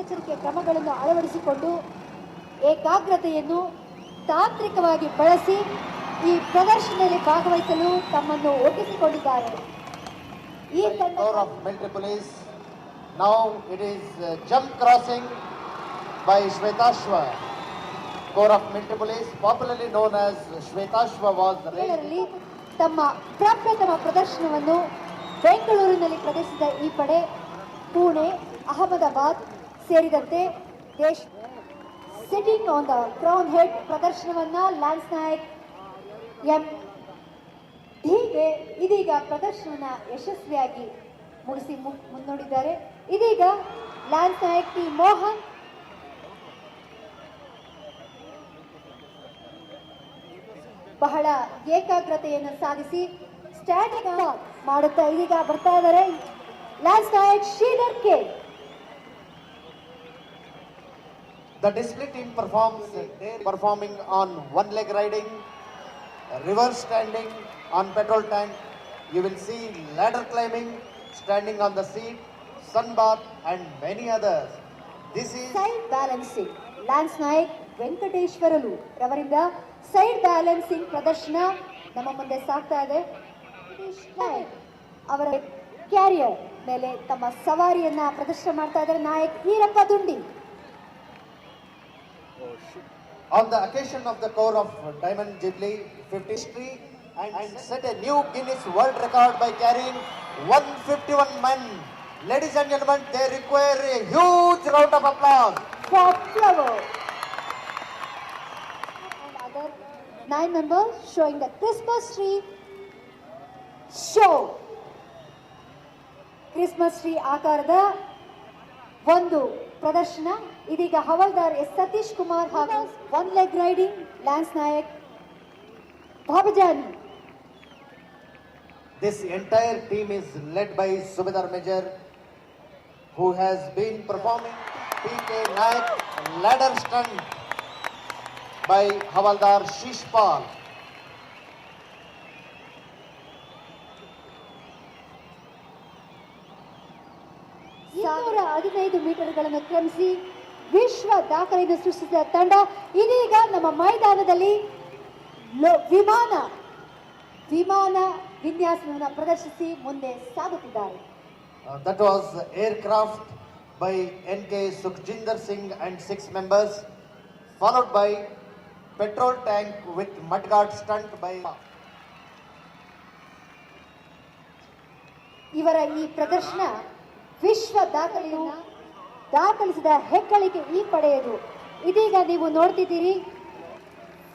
ಮುನ್ನೆಚ್ಚರಿಕೆ ಕ್ರಮಗಳನ್ನು ಅಳವಡಿಸಿಕೊಂಡು ಏಕಾಗ್ರತೆಯನ್ನು ತಾಂತ್ರಿಕವಾಗಿ ಬಳಸಿ ಈ ಪ್ರದರ್ಶನದಲ್ಲಿ ಭಾಗವಹಿಸಲು ತಮ್ಮನ್ನು ಒಗ್ಗಿಸಿಕೊಂಡಿದ್ದಾರೆ. ಈ ತಂಡ military police. Now it is jump crossing by Shvetashva. Corps of Military Police, popularly known as Shvetashva, was ರಲ್ಲಿ ತಮ್ಮ ಪ್ರಪ್ರಥಮ ಪ್ರದರ್ಶನವನ್ನು ಬೆಂಗಳೂರಿನಲ್ಲಿ ಪ್ರದರ್ಶಿಸಿದ ಈ ಪಡೆ ಪುಣೆ, ಅಹಮದಾಬಾದ್ ಸೇರಿದಂತೆ ದೇಶ sitting on the crown head ಪ್ರದರ್ಶನವನ್ನ ಲ್ಯಾನ್ಸ್ ನಾಯಕ್ ಎಂ ಹೀಗೆ ಇದೀಗ ಪ್ರದರ್ಶನವನ್ನ ಯಶಸ್ವಿಯಾಗಿ ಮುಗಿಸಿ ಮುನ್ನೋಡಿದ್ದಾರೆ. ಇದೀಗ ಲ್ಯಾನ್ಸ್ ನಾಯಕ್ ಟಿ ಮೋಹನ್ ಬಹಳ ಏಕಾಗ್ರತೆಯನ್ನು ಸಾಧಿಸಿ ಸ್ಟ್ಯಾಂಡಿಂಗ್ ಮಾಡುತ್ತಾ ಇದೀಗ ಬರ್ತಾ ಇದ್ದಾರೆ lance Naik Shridhar K. The display team performing on one leg riding, reverse standing on petrol tank. You will see ladder climbing, standing on the seat, sun bath and many others. This is side balancing. Lance Naik Venkateswarlu ರವರಿಂದ side balancing ಪ್ರದರ್ಶನ ನಮ್ಮ ಮುಂದೆ ಸಾಗ್ತಾ ಇದೆ. ಅವರ carrier ಮೇಲೆ ತಮ್ಮ ಸವಾರಿಯನ್ನ ಪ್ರದರ್ಶನ ಮಾಡ್ತಾ ಇದ್ದಾರೆ Naik Earappa Dundi. On the occasion of the Corps of Diamond Jubilee 50th and set a new Guinness World Record by carrying 151 men. Ladies and gentlemen, they require a huge round of applause for Flower. And other 9 members showing the Christmas tree show. Christmas tree ಆಕಾರದ ಒಂದು ಪ್ರದರ್ಶನ ಇದೀಗ Havildar S Satish Kumar ಹಾಗೂ one leg riding lance Naik Babajani. This entire team is led by Subedar Major, who has been performing PK Nayak ladder stunt by Havaldar Shishpal. ಸಾವಿರ 15 ಮೀಟರ್ಗಳನ್ನು ಕ್ರಮಿಸಿ ವಿಶ್ವ ದಾಖಲೆಯನ್ನು ಸೃಷ್ಟಿಸಿದ ತಂಡ ಇದೀಗ ನಮ್ಮ ಮೈದಾನದಲ್ಲಿ ವಿಮಾನ ವಿನ್ಯಾಸವನ್ನು ಪ್ರದರ್ಶಿಸಿ ಮುಂದೆ ಸಾಗುತ್ತಿದ್ದಾರೆ. That was aircraft by NK Sukhjinder Singh and 6 members, followed by petrol tank with mudguard stunt by. ಇವರ ಈ ಪ್ರದರ್ಶನ ವಿಶ್ವ ದಾಖಲೆಯನ್ನು ದಾಖಲಿಸಿದ ಹೆಗ್ಗಳಿಕೆ ಈ ಪಡೆಯದು. ಇದೀಗ ನೀವು ನೋಡ್ತಿದ್ದೀರಿ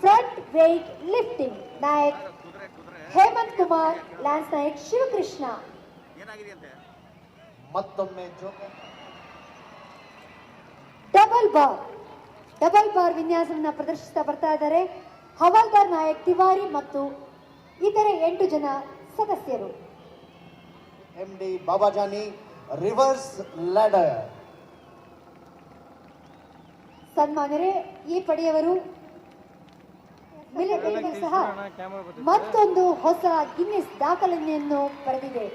front weight lifting Naik Hemanth Kumar, lance Naik Shivakrishna. ಮತ್ತೊಮ್ಮೆ ಡಬಲ್ ಬಾರ್ ವಿನ್ಯಾಸವನ್ನು ಪ್ರದರ್ಶಿಸ್ತಾ ಬರ್ತಾ ಇದ್ದಾರೆ ಹವಾಲ್ದಾರ್ ನಾಯಕ್ ತಿವಾರಿ ಮತ್ತು ಇತರೆ 8 ಜನ ಸದಸ್ಯರು. MD Babajani reverse ladder. ಸನ್ಮಾನ್ಯರೇ, ಈ ಪಡೆಯವರು ಮಿಲಿಟರಿಗೂ ಸಹ ಮತ್ತೊಂದು ಹೊಸ ಗಿನ್ನಿಸ್ ದಾಖಲೆಯನ್ನು ಬರೆದಿದೆ.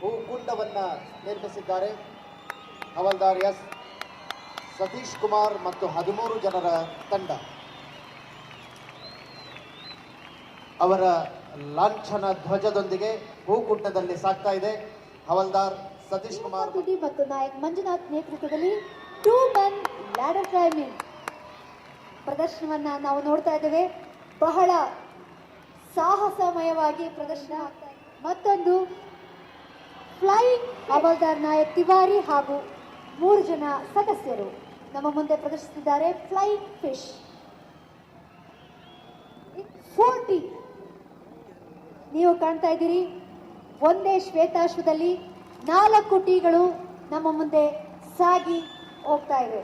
ಹೂಗುಂಡವನ್ನ ನಿರ್ಮಿಸಿದ್ದಾರೆ ಹವಲ್ದಾರ್ ಎಸ್ ಸತೀಶ್ ಕುಮಾರ್ ಮತ್ತು 13 ಜನರ ತಂಡ. ಅವರ ಲಾಂಛನ ಧ್ವಜದೊಂದಿಗೆ ಹೂಗುಡ್ಡದಲ್ಲಿ ಸಾಗ್ತಾ ಇದೆ. ಹವಲ್ದಾರ್ ಸತೀಶ್ ಕುಮಾರ್ ಮತ್ತು ನಾಯಕ್ ಮಂಜುನಾಥ್ ನೇತೃತ್ವದಲ್ಲಿ 2 men ladder climbing ಪ್ರದರ್ಶನವನ್ನ ನಾವು ನೋಡ್ತಾ ಇದ್ದೇವೆ. ಬಹಳ ಸಾಹಸಮಯವಾಗಿ ಪ್ರದರ್ಶನ ಆಗ್ತಾ ಇದೆ. ಮತ್ತೊಂದು ಫ್ಲೈಯಿಂಗ್ ಹವಲ್ದಾರ್ ನಾಯಕ್ ತಿವಾರಿ ಹಾಗೂ 3 ಜನ ಸದಸ್ಯರು ನಮ್ಮ ಮುಂದೆ ಪ್ರದರ್ಶಿಸಿದ್ದಾರೆ. ಫ್ಲೈಯಿಂಗ್ ಫಿಶ್ 40 ನೀವು ಕಾಣ್ತಾ ಇದ್ದೀರಿ. ಒಂದೇ ಶ್ವೇತಾಶ್ವದಲ್ಲಿ 4 ಟೀಗಳು ನಮ್ಮ ಮುಂದೆ ಸಾಗಿ ಹೋಗ್ತಾ ಇವೆ.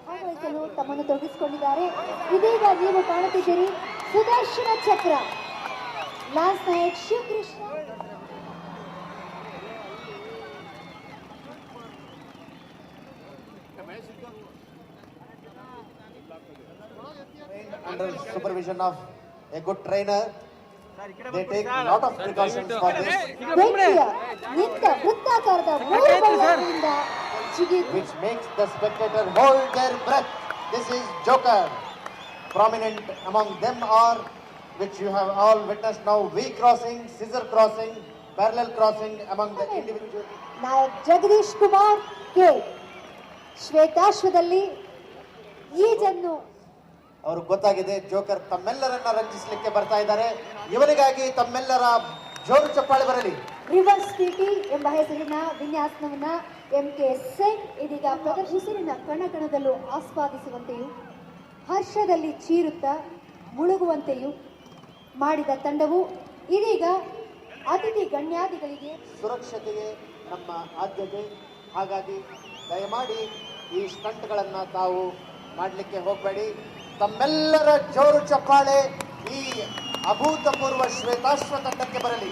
ಭಾಗವಹಿಸಲು ತಮ್ಮನ್ನು ತೊಡಗಿಸಿಕೊಂಡಿದ್ದಾರೆ. ಇದೀಗ ನೀವು ಕಾಣುತ್ತಿದ್ದೀರಿ Sudarshana Chakra lance Naik Shivakrishna. Under supervision of a good trainer, They take a lot of precautions for this, ಬೆಂಕಿಯ ನಿಂತ ವೃತ್ತಾಕಾರದ ಮೂರು ಬಣ್ಣಗಳಿಂದ ಜಿಗಿದು which makes the spectator hold their breath. This is Joker. Prominent among them are, which you have all witnessed now, V crossing, scissor crossing, parallel crossing among the individual. Naik Jagadish Kumar K ಶ್ವೇತಾಶ್ವದಲ್ಲಿ ಈಜನ್ನು ಅವ್ರಿಗೆ ಗೊತ್ತಾಗಿದೆ joker ತಮ್ಮೆಲ್ಲರನ್ನ ರಂಜಿಸಲಿಕ್ಕೆ ಬರ್ತಾ ಇದ್ದಾರೆ. ಇವರಿಗಾಗಿ ತಮ್ಮೆಲ್ಲರ ಜೋರು ಚಪ್ಪಾಳೆ ಬರಲಿ. ರಿವರ್ಸ್ ಟಿಟಿ ಎಂಬ ಹೆಸರಿನ ವಿನ್ಯಾಸವನ್ನ MK ಸೇನ್ ಇದೀಗ ಉಸಿರಿನ ಕಣಕಣದಲ್ಲೂ ಆಸ್ವಾದಿಸುವಂತೆಯೂ ಹರ್ಷದಲ್ಲಿ ಚೀರುತ್ತಾ ಮುಳುಗುವಂತೆಯೂ ಮಾಡಿದ ತಂಡವು ಇದೀಗ ಅತಿಥಿ ಗಣ್ಯಾದಿಗಳಿಗೆ ಸುರಕ್ಷತೆಗೆ ನಮ್ಮ ಆದ್ಯತೆ. ಹಾಗಾಗಿ ದಯಮಾಡಿ ಈ ಸ್ಟಂಟ್ಗಳನ್ನು ತಾವು ಮಾಡಲಿಕ್ಕೆ ಹೋಗಬೇಡಿ. ತಮ್ಮೆಲ್ಲರ ಜೋರು ಚಪ್ಪಾಳೆ ಈ ಅಭೂತಪೂರ್ವ ಶ್ವೇತಾಶ್ವ ತಂಡಕ್ಕೆ ಬರಲಿ.